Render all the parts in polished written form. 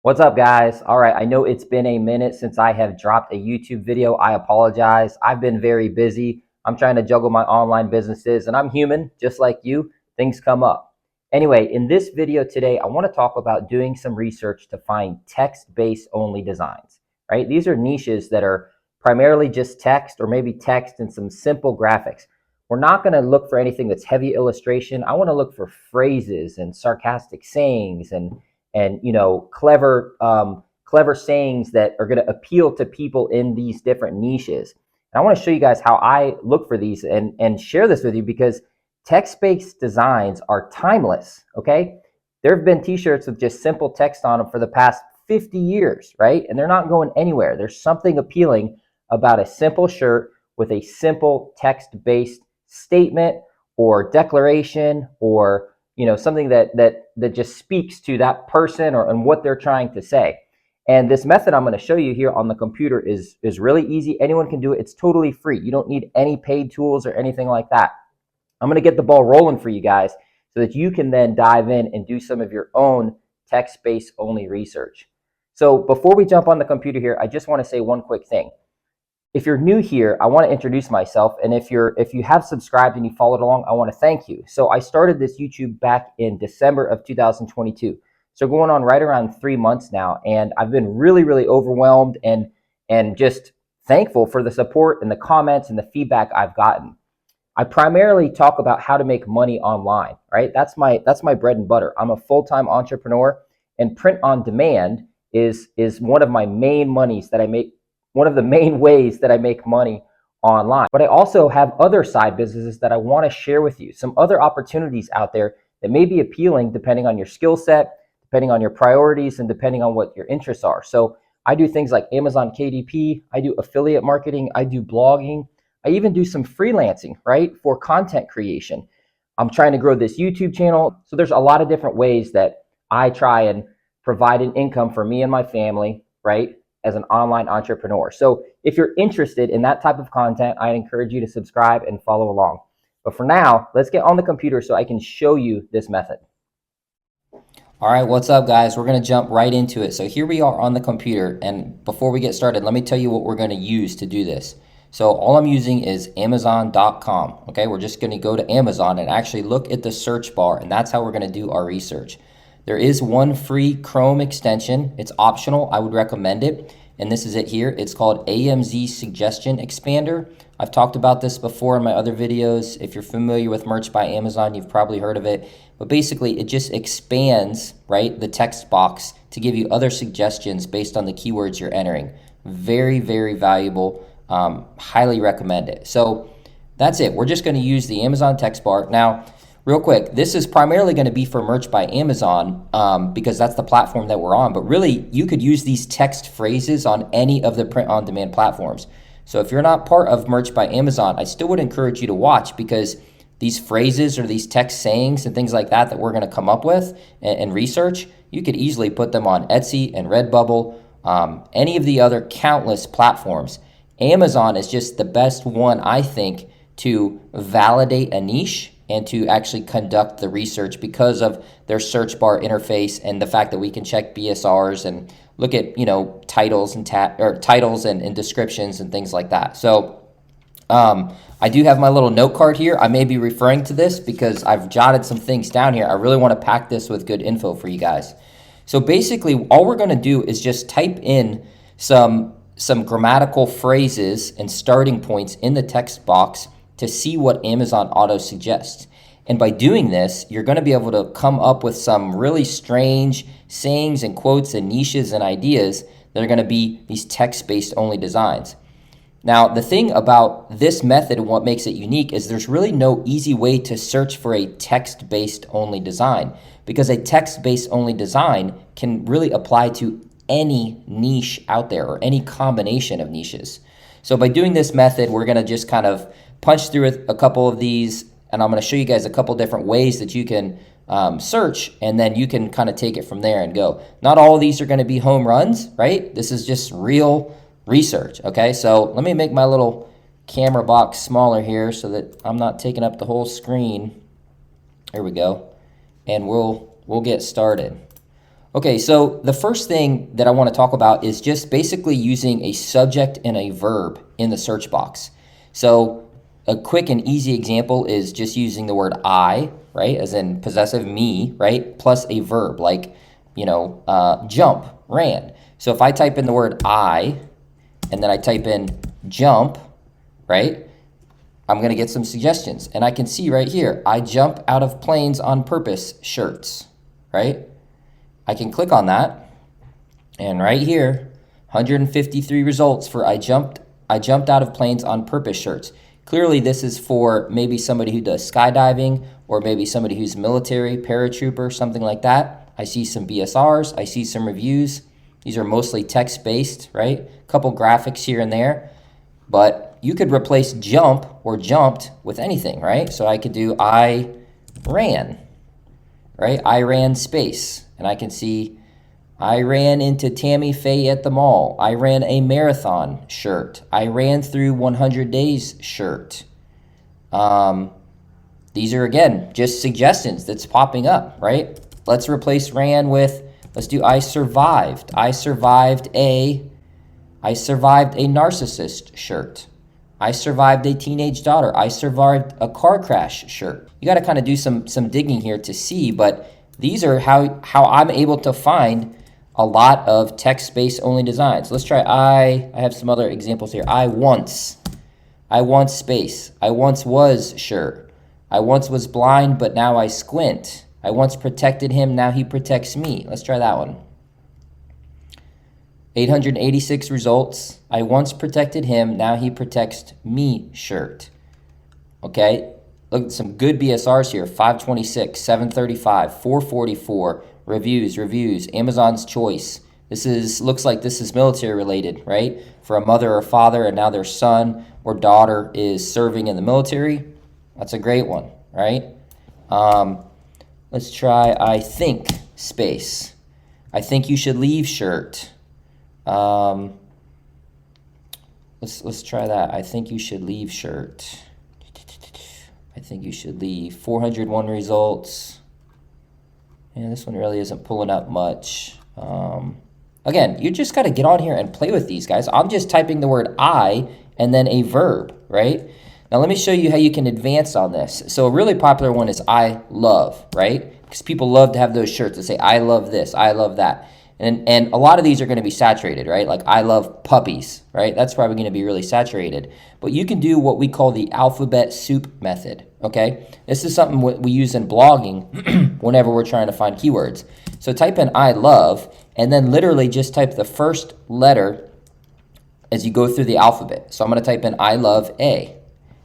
What's up, guys? All right, I know it's been a minute since I have dropped a YouTube video. I apologize. I've been very busy. I'm trying to juggle my online businesses, and I'm human, just like you. Things come up. Anyway, in this video today, I want to talk about doing some research to find text-based only designs, right? These are niches that are primarily just text or maybe text and some simple graphics. We're not going to look for anything that's heavy illustration. I want to look for phrases and sarcastic sayings and clever sayings that are going to appeal to people in these different niches. And I want to show you guys how I look for these and share this with you, because text-based designs are timeless. Okay, there have been t-shirts with just simple text on them for the past 50 years, right? And they're not going anywhere. There's something appealing about a simple shirt with a simple text-based statement or declaration, or something that just speaks to that person or and what they're trying to say. And this method I'm going to show you here on the computer is really easy. Anyone can do it. It's totally free. You don't need any paid tools or anything like that. I'm going to get the ball rolling for you guys so that you can then dive in and do some of your own text-based only research. So before we jump on the computer here, I just want to say one quick thing. If you're new here, I want to introduce myself, and if you have subscribed and you followed along, I want to thank you. So I started this YouTube back in December of 2022. So going on right around 3 months now, and I've been really overwhelmed and just thankful for the support and the comments and the feedback I've gotten. I primarily talk about how to make money online, right? That's my bread and butter. I'm a full-time entrepreneur, and print on demand is one of my main monies that I make. One of the main ways that I make money online. But I also have other side businesses that I want to share with you. Some other opportunities out there that may be appealing depending on your skill set, depending on your priorities, and depending on what your interests are. So I do things like Amazon KDP, I do affiliate marketing, I do blogging, I even do some freelancing, right, for content creation. I'm trying to grow this YouTube channel. So there's a lot of different ways that I try and provide an income for me and my family, right, as an online entrepreneur. So if you're interested in that type of content, I encourage you to subscribe and follow along. But for now, let's get on the computer so I can show you this method. All right, what's up, guys? We're going to jump right into it. So here we are on the computer, and before we get started, let me tell you what we're going to use to do this. So all I'm using is Amazon.com. Okay, we're just going to go to Amazon and actually look at the search bar, and that's how we're going to do our research. There is one free Chrome extension. It's optional. I would recommend it. And this is it here. It's called AMZ Suggestion Expander. I've talked about this before in my other videos. If you're familiar with Merch by Amazon, you've probably heard of it. But basically, it just expands, right, the text box to give you other suggestions based on the keywords you're entering. Very valuable. Highly recommend it. So that's it. We're just going to use the Amazon text bar. Now, real quick, this is primarily going to be for Merch by Amazon because that's the platform that we're on. But really, you could use these text phrases on any of the print-on-demand platforms. So if you're not part of Merch by Amazon, I still would encourage you to watch, because these phrases or these text sayings and things like that we're going to come up with and research, you could easily put them on Etsy and Redbubble, any of the other countless platforms. Amazon is just the best one, I think, to validate a niche and to actually conduct the research because of their search bar interface and the fact that we can check BSRs and look at titles and titles and descriptions and things like that. So I do have my little note card here. I may be referring to this because I've jotted some things down here. I really want to pack this with good info for you guys. So basically, all we're going to do is just type in some grammatical phrases and starting points in the text box to see what Amazon auto suggests. And by doing this, you're going to be able to come up with some really strange sayings and quotes and niches and ideas that are going to be these text-based only designs. Now, the thing about this method and what makes it unique is there's really no easy way to search for a text-based only design, because a text-based only design can really apply to any niche out there or any combination of niches. So by doing this method, we're going to just kind of punch through a couple of these, and I'm going to show you guys a couple different ways that you can search, and then you can kind of take it from there and go. Not all of these are going to be home runs, right? This is just real research, okay? So let me make my little camera box smaller here so that I'm not taking up the whole screen. There we go. And we'll get started. Okay, so the first thing that I want to talk about is just basically using a subject and a verb in the search box. So a quick and easy example is just using the word I, right, as in possessive me, right, plus a verb like, jump, ran. So if I type in the word I and then I type in jump, right, I'm going to get some suggestions. And I can see right here, I jump out of planes on purpose shirts, right? I can click on that, and right here, 153 results for I jumped out of planes on purpose shirts. Clearly, this is for maybe somebody who does skydiving, or maybe somebody who's military, paratrooper, something like that. I see some BSRs, I see some reviews. These are mostly text-based, right? A couple graphics here and there, but you could replace jump or jumped with anything, right? So I could do I ran, right? I ran space. And I can see I ran into Tammy Faye at the mall. I ran a marathon shirt. I ran through 100 days shirt. These are, again, just suggestions that's popping up, right? Let's replace ran with, let's do I survived. I survived a narcissist shirt. I survived a teenage daughter. I survived a car crash shirt. You got to kind of do some digging here to see, but these are how I'm able to find a lot of text-based only designs. Let's try I have some other examples here. I once space. I once was shirt. I once was blind, but now I squint. I once protected him, now he protects me. Let's try that one. 886 results. I once protected him, now he protects me shirt. Okay. Look at some good BSRs here. 526, 735, 444. Reviews. Amazon's choice. Looks like this is military related, right? For a mother or father, and now their son or daughter is serving in the military. That's a great one, right? Let's try I think space. I think you should leave shirt. Let's try that. I think you should leave shirt. I think you should leave. 401 results. And this one really isn't pulling up much. Again, you just got to get on here and play with these, guys. I'm just typing the word I and then a verb, right? Now, let me show you how you can advance on this. So a really popular one is I love, right? Because people love to have those shirts that say, I love this, I love that. And a lot of these are going to be saturated, right? Like I love puppies, right? That's probably going to be really saturated. But you can do what we call the alphabet soup method, okay? This is something we use in blogging whenever we're trying to find keywords. So type in I love, and then literally just type the first letter as you go through the alphabet. So I'm going to type in I love A,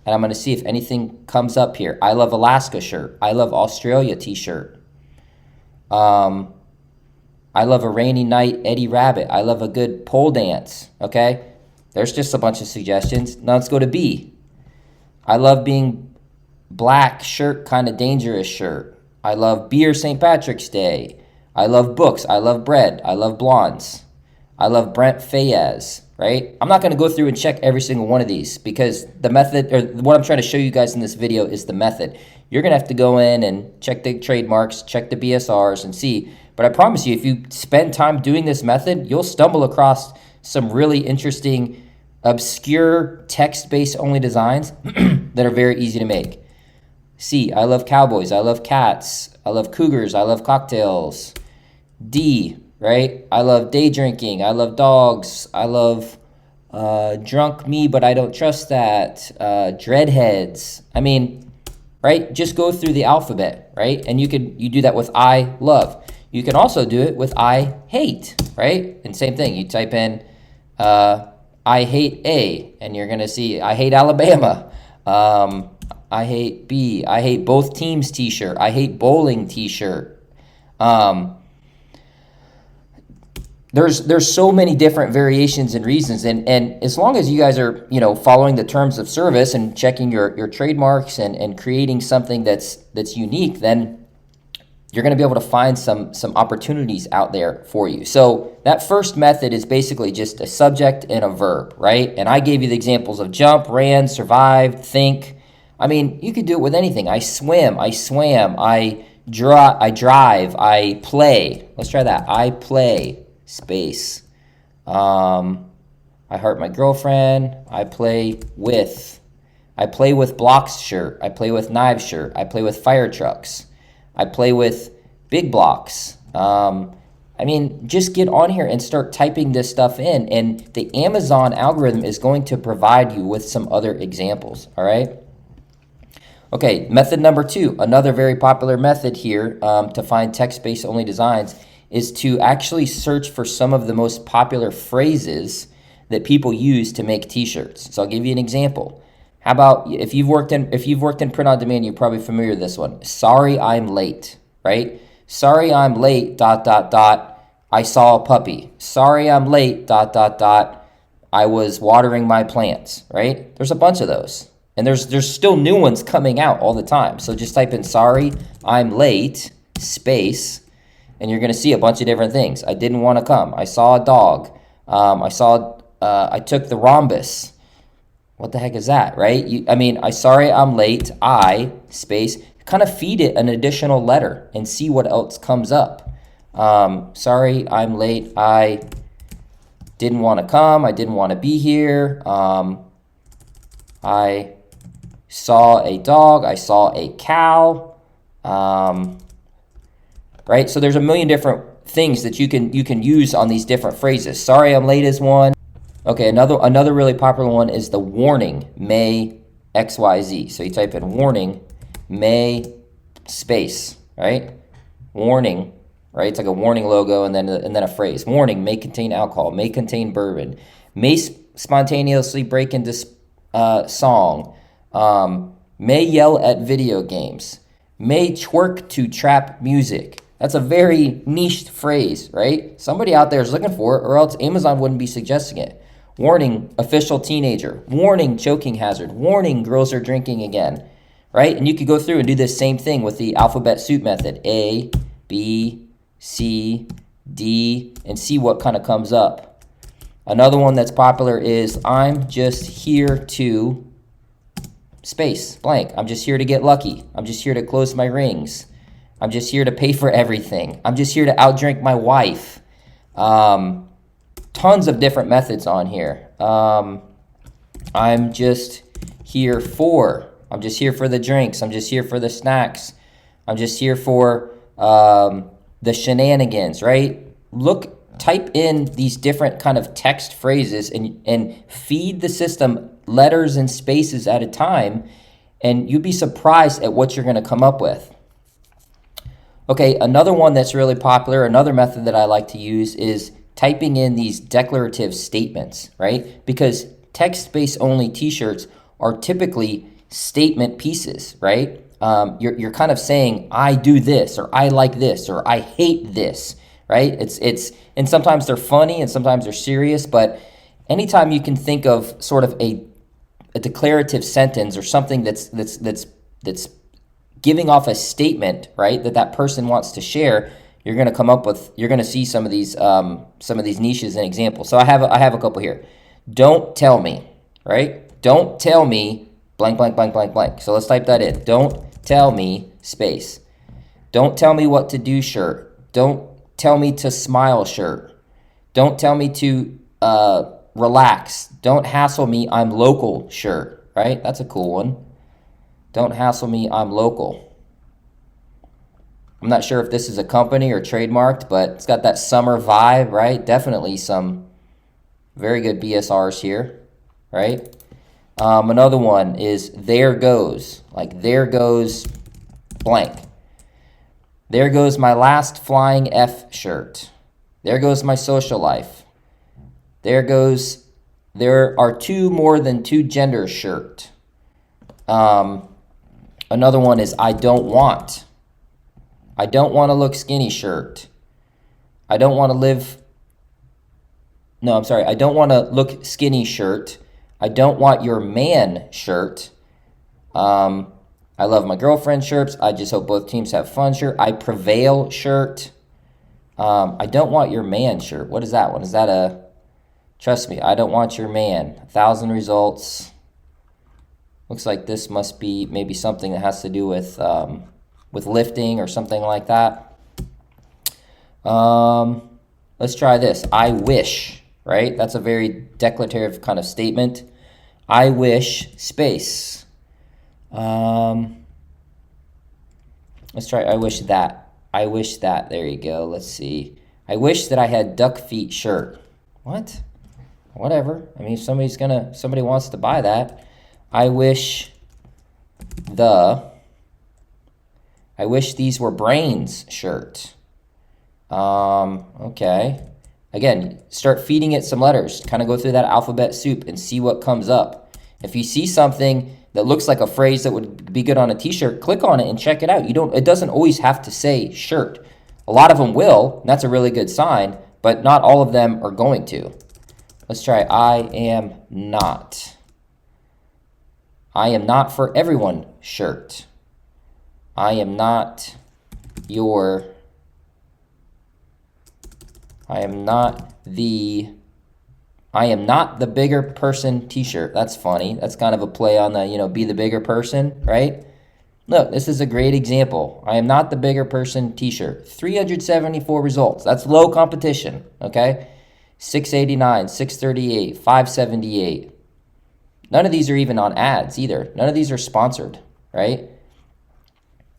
and I'm going to see if anything comes up here. I love Alaska shirt. I love Australia t-shirt. I love a rainy night, Eddie Rabbit. I love a good pole dance, okay? There's just a bunch of suggestions. Now let's go to B. I love being black shirt, kind of dangerous shirt. I love beer St. Patrick's Day. I love books. I love bread. I love blondes. I love Brent Fayez, right? I'm not going to go through and check every single one of these because the method, or what I'm trying to show you guys in this video is the method. You're going to have to go in and check the trademarks, check the BSRs, and see. But I promise you, if you spend time doing this method, you'll stumble across some really interesting, obscure text-based only designs that are very easy to make. C, I love cowboys. I love cats. I love cougars. I love cocktails. D, right? I love day drinking. I love dogs. I love drunk me, but I don't trust that. Dreadheads. I mean, right? Just go through the alphabet, right? And you do that with I love. You can also do it with I hate, right? And same thing. You type in I hate A, and you're going to see I hate Alabama. I hate B. I hate both teams t-shirt. I hate bowling t-shirt. There's so many different variations and reasons, and as long as you guys are following the terms of service and checking your trademarks and creating something that's unique, then you're going to be able to find some opportunities out there for you. So that first method is basically just a subject and a verb, right? And I gave you the examples of jump, ran, survived, think. I mean, you could do it with anything. I swim, I swam, I I drive, I play. Let's try that. I play, space. I hurt my girlfriend. I play with. I play with blocks shirt. I play with knives shirt. I play with fire trucks. I play with big blocks. I mean, just get on here and start typing this stuff in, and the Amazon algorithm is going to provide you with some other examples, all right? Okay, method number 2, another very popular method here to find text-based only designs is to actually search for some of the most popular phrases that people use to make t-shirts. So I'll give you an example. How about if you've worked in print on demand, you're probably familiar with this one. Sorry, I'm late, right? Sorry, I'm late, ... I saw a puppy. Sorry, I'm late, ... I was watering my plants, right? There's a bunch of those. And there's still new ones coming out all the time. So just type in sorry, I'm late, space, and you're going to see a bunch of different things. I didn't want to come. I saw a dog. I took the rhombus. What the heck is that, right? Sorry, I'm late, I, space, kind of feed it an additional letter and see what else comes up. Sorry, I'm late, I didn't want to come, I didn't want to be here. I saw a dog, I saw a cow, right? So there's a million different things that you can use on these different phrases. Sorry, I'm late is one. Okay, another really popular one is the warning, may XYZ. So you type in warning, may space, right? Warning, right? It's like a warning logo and then a phrase. Warning, may contain alcohol, may contain bourbon, may spontaneously break into song, may yell at video games, may twerk to trap music. That's a very niched phrase, right? Somebody out there is looking for it, or else Amazon wouldn't be suggesting it. Warning, official teenager. Warning, choking hazard. Warning, girls are drinking again, right? And you could go through and do this same thing with the alphabet soup method. A, B, C, D, and see what kind of comes up. Another one that's popular is I'm just here to space, blank. I'm just here to get lucky. I'm just here to close my rings. I'm just here to pay for everything. I'm just here to outdrink my wife. Tons of different methods on here. I'm just here for. I'm just here for the drinks. I'm just here for the snacks. I'm just here for the shenanigans, right? Type in these different kind of text phrases and feed the system letters and spaces at a time, and you'd be surprised at what you're going to come up with. Okay, another one that's really popular, another method that I like to use is typing in these declarative statements, right? Because text-based only t-shirts are typically statement pieces, right? You're kind of saying, I do this, or I like this, or I hate this, right? And sometimes they're funny and sometimes they're serious, but anytime you can think of sort of a declarative sentence or something that's giving off a statement, right, that person wants to share, you're going to see some of these niches and examples. So I have a couple here. Don't tell me, right? Don't tell me blank, blank, blank, blank, blank. So let's type that in. Don't tell me space. Don't tell me what to do shirt. Don't tell me to smile shirt. Don't tell me to relax. Don't hassle me, I'm local shirt, right? That's a cool one. Don't hassle me, I'm local. I'm not sure if this is a company or trademarked, but it's got that summer vibe, right? Definitely some very good BSRs here, right? Another one is there goes, like there goes blank. There goes my last flying F shirt. There goes my social life. There are two more than two genders shirt. Another one is I don't want. I don't want to look skinny shirt. I don't want to look skinny shirt. I don't want your man shirt. I love my girlfriend shirts. I just hope both teams have fun shirt. I prevail shirt. I don't want your man shirt. What is that one? Is that trust me, I don't want your man. 1,000 results. Looks like this must be maybe something that has to do with with lifting or something like that. Let's try this. I wish, right? That's a very declarative kind of statement. I wish, space. Let's try I wish that. I wish that. There you go. Let's see. I wish that I had duck feet shirt. What? Whatever. I mean, if somebody wants to buy that. I wish these were brains shirt. Okay. Again, start feeding it some letters. Kind of go through that alphabet soup and see what comes up. If you see something that looks like a phrase that would be good on a t-shirt, click on it and check it out. It doesn't always have to say shirt. A lot of them will, and that's a really good sign, but not all of them are going to. Let's try I am not. I am not for everyone shirt. I am not your. I am not the bigger person t-shirt. That's funny. That's kind of a play on the, be the bigger person, right? Look, this is a great example. I am not the bigger person t-shirt. 374 results. That's low competition, okay? 689, 638, 578. None of these are even on ads either. None of these are sponsored, right?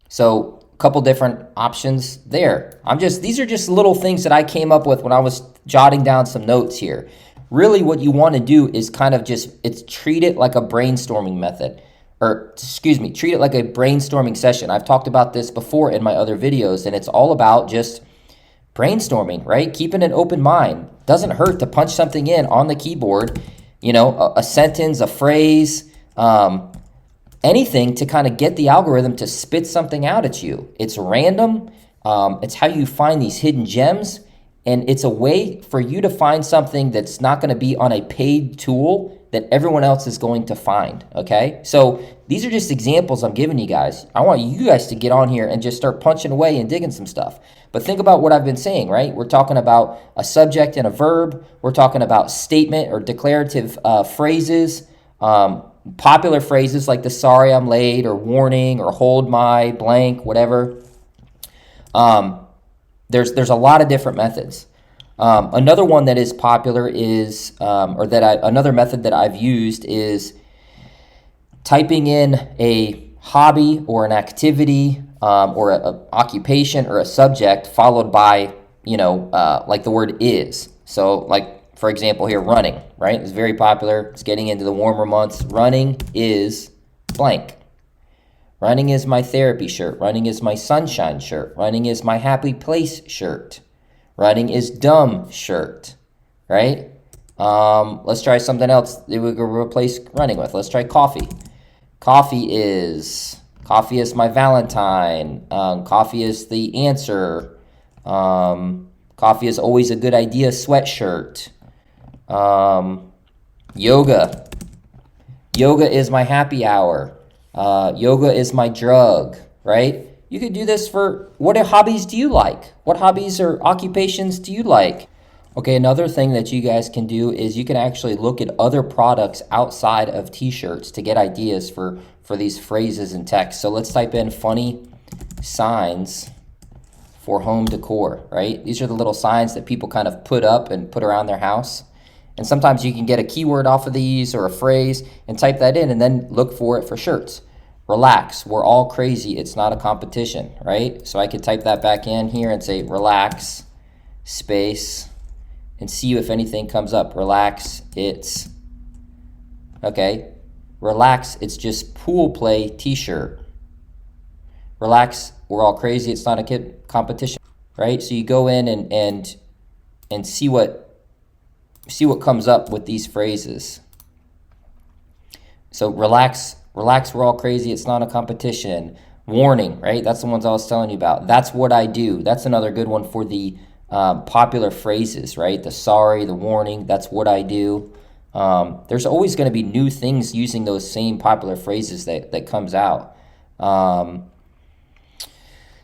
So a couple different options there. These are just little things that I came up with when I was jotting down some notes here. Really what you want to do is kind of treat it like a brainstorming method, treat it like a brainstorming session. I've talked about this before in my other videos, and it's all about just brainstorming, right? Keeping an open mind. Doesn't hurt to punch something in on the keyboard, a sentence, a phrase, anything to kind of get the algorithm to spit something out at you. It's random. It's how you find these hidden gems. And it's a way for you to find something that's not going to be on a paid tool that everyone else is going to find, okay? So these are just examples I'm giving you guys. I want you guys to get on here and just start punching away and digging some stuff. But think about what I've been saying, right? We're talking about a subject and a verb. We're talking about statement or declarative phrases, popular phrases like the sorry I'm late or warning or hold my blank, whatever. There's a lot of different methods. Another one that is popular is, another method that I've used is typing in a hobby or an activity or an occupation or a subject followed by, like the word is. So like, for example here, running, right? It's very popular. It's getting into the warmer months. Running is blank. Running is my therapy shirt. Running is my sunshine shirt. Running is my happy place shirt. Running is dumb shirt, right? Let's try something else that we could replace running with. Let's try coffee. Coffee is my Valentine. Coffee is the answer. Coffee is always a good idea sweatshirt. Yoga. Yoga is my happy hour. Yoga is my drug, right? You could do this for what hobbies do you like? What hobbies or occupations do you like? Okay, another thing that you guys can do is you can actually look at other products outside of t-shirts to get ideas for these phrases and text. So let's type in funny signs for home decor, right? These are the little signs that people kind of put up and put around their house. And sometimes you can get a keyword off of these or a phrase and type that in and then look for it for shirts. Relax, we're all crazy, it's not a competition, right? So I could type that back in here and say relax, space, and see if anything comes up. Relax, it's, okay. Relax, it's just pool play t-shirt. Relax, we're all crazy, it's not a competition, right? So you go in and see what comes up with these phrases. So relax, we're all crazy, it's not a competition. Warning, right? That's the ones I was telling you about. That's what I do. That's another good one for the popular phrases, right? The sorry, the warning, that's what I do. There's always going to be new things using those same popular phrases that comes out.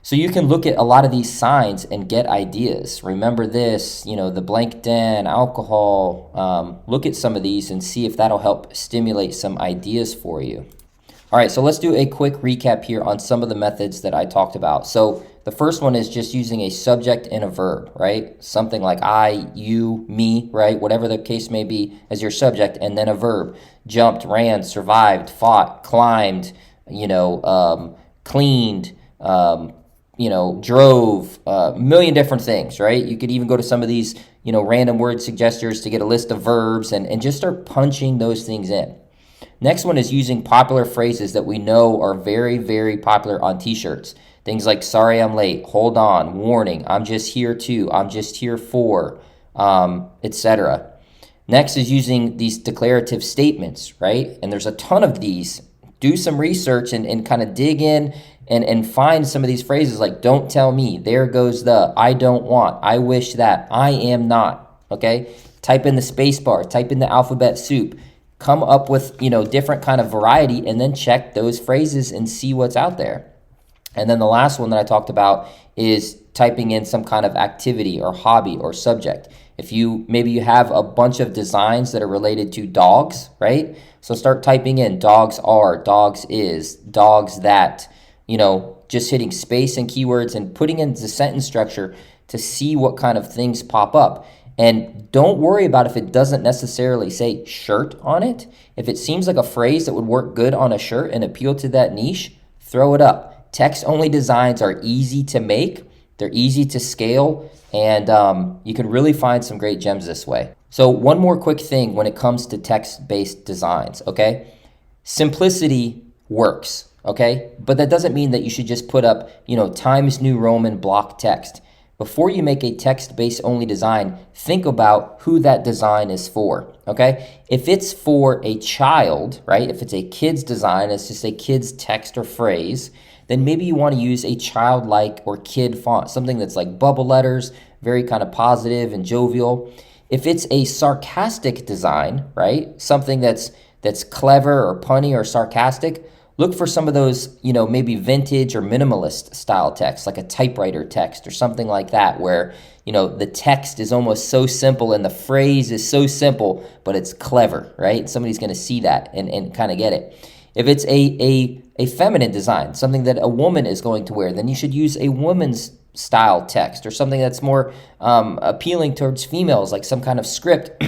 So you can look at a lot of these signs and get ideas. Remember this, the blank den, alcohol. Look at some of these and see if that'll help stimulate some ideas for you. All right, so let's do a quick recap here on some of the methods that I talked about. So the first one is just using a subject and a verb, right? Something like I, you, me, right? Whatever the case may be as your subject, and then a verb. Jumped, ran, survived, fought, climbed, cleaned, drove, a million different things, right? You could even go to some of these, random word suggesters to get a list of verbs and just start punching those things in. Next one is using popular phrases that we know are very, very popular on t-shirts. Things like, sorry I'm late, hold on, warning, I'm just here to, I'm just here for, etc. Next is using these declarative statements, right? And there's a ton of these. Do some research and kind of dig in and find some of these phrases like, don't tell me, there goes the, I don't want, I wish that, I am not, okay? Type in the space bar, type in the alphabet soup. Come up with, different kind of variety and then check those phrases and see what's out there. And then the last one that I talked about is typing in some kind of activity or hobby or subject. If maybe you have a bunch of designs that are related to dogs, right? So start typing in dogs are, dogs is, dogs that, just hitting space and keywords and putting in the sentence structure to see what kind of things pop up. And don't worry about if it doesn't necessarily say shirt on it. If it seems like a phrase that would work good on a shirt and appeal to that niche, throw it up. Text-only designs are easy to make. They're easy to scale, and you can really find some great gems this way. So one more quick thing when it comes to text-based designs, okay? Simplicity works, okay? But that doesn't mean that you should just put up, Times New Roman block text. Before you make a text-based only design, think about who that design is for, okay? If it's for a child, right? If it's a kid's design, it's just a kid's text or phrase, then maybe you want to use a childlike or kid font, something that's like bubble letters, very kind of positive and jovial. If it's a sarcastic design, right? Something that's clever or punny or sarcastic, look for some of those, maybe vintage or minimalist style text, like a typewriter text or something like that, where, the text is almost so simple and the phrase is so simple, but it's clever, right? Somebody's going to see that and kind of get it. If it's a feminine design, something that a woman is going to wear, then you should use a woman's style text or something that's more appealing towards females, like some kind of script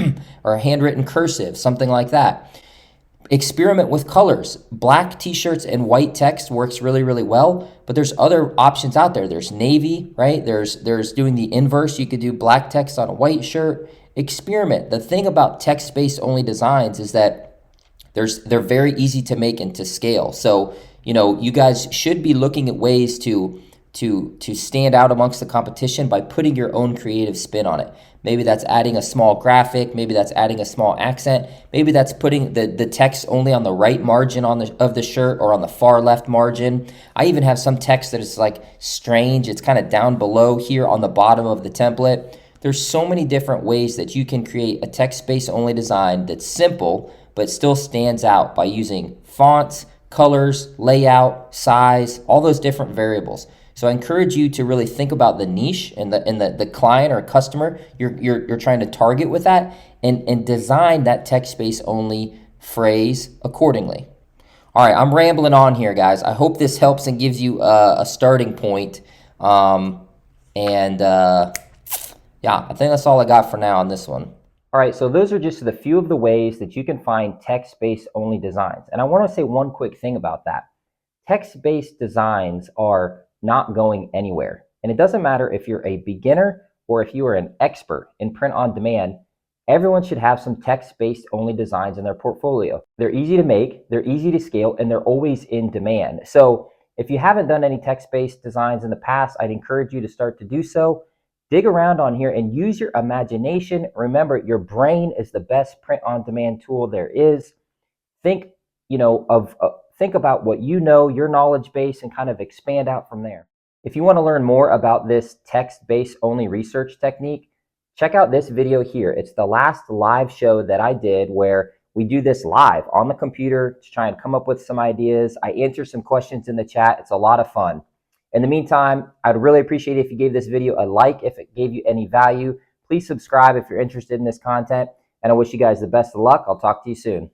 or a handwritten cursive, something like that. Experiment with colors. Black t-shirts and white text works really, really well, but there's other options out there. There's navy, right? There's doing the inverse. You could do black text on a white shirt. Experiment. The thing about text-based only designs is that they're very easy to make and to scale. So, you guys should be looking at ways to stand out amongst the competition by putting your own creative spin on it. Maybe that's adding a small graphic, maybe that's adding a small accent, maybe that's putting the text only on the right margin of the shirt or on the far left margin. I even have some text that is like strange. It's kind of down below here on the bottom of the template. There's so many different ways that you can create a text-based only design that's simple but still stands out by using fonts, colors, layout, size, all those different variables. So I encourage you to really think about the niche and the client or customer you're trying to target with that and design that text-based only phrase accordingly. All right, I'm rambling on here, guys. I hope this helps and gives you a starting point. Yeah, I think that's all I got for now on this one. All right, so those are just the few of the ways that you can find text-based only designs. And I want to say one quick thing about that. Text-based designs are not going anywhere. And it doesn't matter if you're a beginner or if you are an expert in print on demand, everyone should have some text-based only designs in their portfolio. They're easy to make, they're easy to scale, and they're always in demand. So if you haven't done any text-based designs in the past, I'd encourage you to start to do so. Dig around on here and use your imagination. Remember, your brain is the best print on demand tool there is. Think about what you know, your knowledge base, and kind of expand out from there. If you want to learn more about this text-based only research technique, check out this video here. It's the last live show that I did where we do this live on the computer to try and come up with some ideas. I answer some questions in the chat. It's a lot of fun. In the meantime, I'd really appreciate it if you gave this video a like if it gave you any value. Please subscribe if you're interested in this content, and I wish you guys the best of luck. I'll talk to you soon.